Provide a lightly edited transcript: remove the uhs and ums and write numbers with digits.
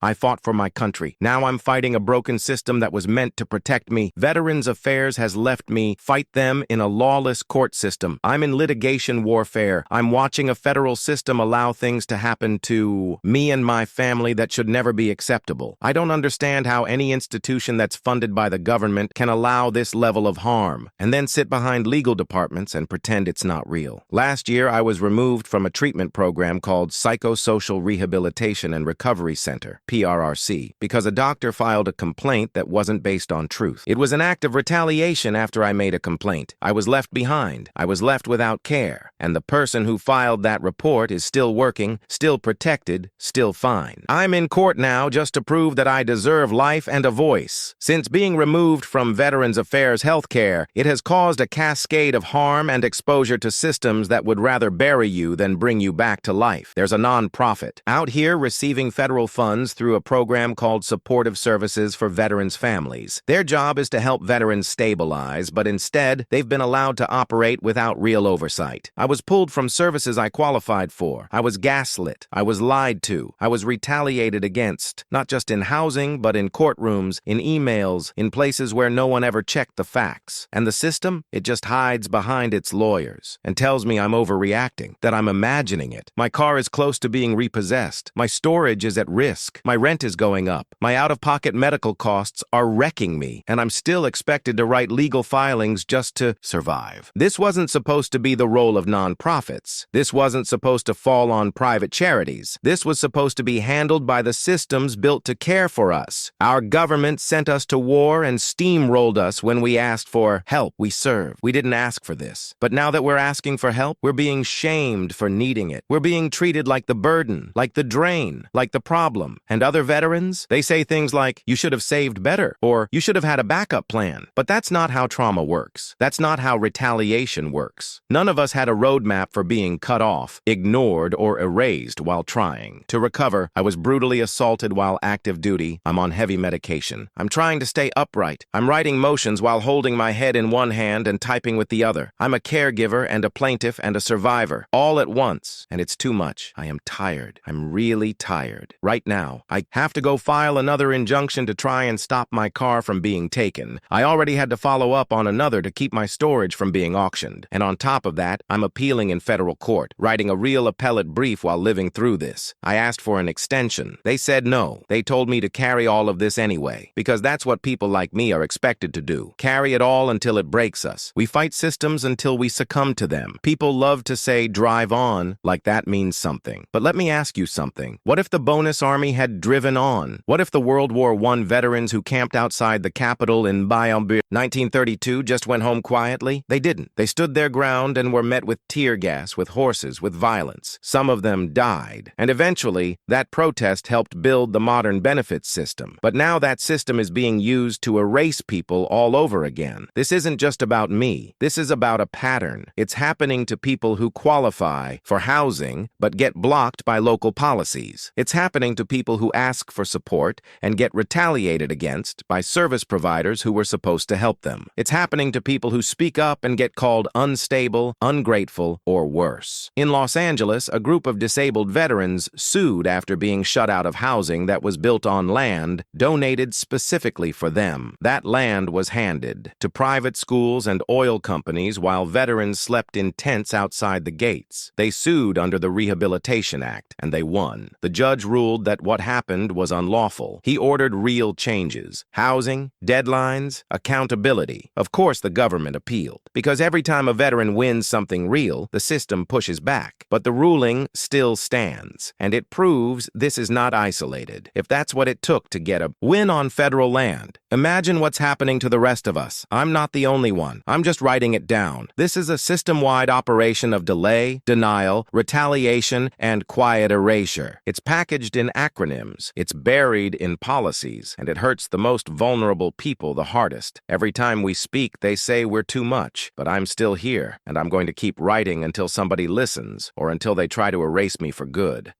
I fought for my country. Now I'm fighting a broken system that was meant to protect me. Veterans Affairs has left me fight them in a lawless court system. I'm in litigation warfare. I'm watching a federal system allow things to happen to me and my family that should never be acceptable. I don't understand how any institution that's funded by the government can allow this level of harm and then sit behind legal departments and pretend it's not real. Last year, I was removed from a treatment program called Psychosocial Rehabilitation and Recovery Center, PRRC, because a doctor filed a complaint that wasn't based on truth. It was an act of retaliation after I made a complaint. I was left behind. I was left without care. And the person who filed that report is still working, still protected, still fine. I'm in court now just to prove that I deserve life and a voice. Since being removed from Veterans Affairs healthcare, it has caused a cascade of harm and exposure to systems that would rather bury you than bring you back to life. There's a nonprofit out here receiving federal funds through a program called Supportive Services for Veterans Families. Their job is to help veterans stabilize, but instead, they've been allowed to operate without real oversight. I was pulled from services I qualified for. I was gaslit. I was lied to. I was retaliated against, not just in housing, but in courtrooms, in emails, in places where no one ever checked the facts. And the system? It just hides behind its lawyers and tells me I'm overreacting, that I'm imagining it. My car is close to being repossessed. My storage is at risk. My rent is going up. My out-of-pocket medical costs are wrecking me, and I'm still expected to write legal filings just to survive. This wasn't supposed to be the role of nonprofits. This wasn't supposed to fall on private charities. This was supposed to be handled by the systems built to care for us. Our government sent us to war and steamrolled us when we asked for help. We served. We didn't ask for this. But now that we're asking for help, we're being shamed for needing it. We're being treated like the burden, like the drain, like the problem. And other veterans, they say things like, you should have saved better, or you should have had a backup plan. But that's not how trauma works. That's not how retaliation works. None of us had a roadmap for being cut off, ignored, or erased while trying. To recover, I was brutally assaulted while active duty. I'm on heavy medication. I'm trying to stay upright. I'm writing motions while holding my head in one hand and typing with the other. I'm a caregiver and a plaintiff and a survivor, all at once. And it's too much. I am tired. I'm really tired. Right now, I have to go file another injunction to try and stop my car from being taken. I already had to follow up on another to keep my storage from being auctioned. And on top of that, I'm appealing in federal court, writing a real appellate brief while living through this. I asked for an extension. They said no. They told me to carry all of this anyway, because that's what people like me are expected to do. Carry it all until it breaks us. We fight systems until we succumb to them. People love to say drive on, like that means something. But let me ask you something. What if the bonus army had driven on? What if the World War I veterans who camped outside the Capitol in 1932 just went home quietly? They didn't. They stood their ground and were met with tear gas, with horses, with violence. Some of them died. And eventually, that protest helped build the modern benefits system. But now that system is being used to erase people all over again. This isn't just about me. This is about a pattern. It's happening to people who qualify for housing but get blocked by local policies. It's happening to people who ask for support and get retaliated against by service providers who were supposed to help them. It's happening to people who speak up and get called unstable, ungrateful, or worse. In Los Angeles, a group of disabled veterans sued after being shut out of housing that was built on land donated specifically for them. That land was handed to private schools and oil companies while veterans slept in tents outside the gates. They sued under the Rehabilitation Act, and they won. The judge ruled that what happened was unlawful. He ordered real changes: housing, deadlines, accountability. Of course, the government appealed, because every time a veteran wins something real, the system pushes back. But the ruling still stands, and it proves this is not isolated. If that's what it took to get a win on federal land, imagine what's happening to the rest of us. I'm not the only one. I'm just writing it down. This is a system-wide operation of delay, denial, retaliation, and quiet erasure. It's packaged in acronyms. It's buried in policies, and it hurts the most vulnerable people the hardest. Every time we speak, they say we're too much, but I'm still here, and I'm going to keep writing until somebody listens or until they try to erase me for good.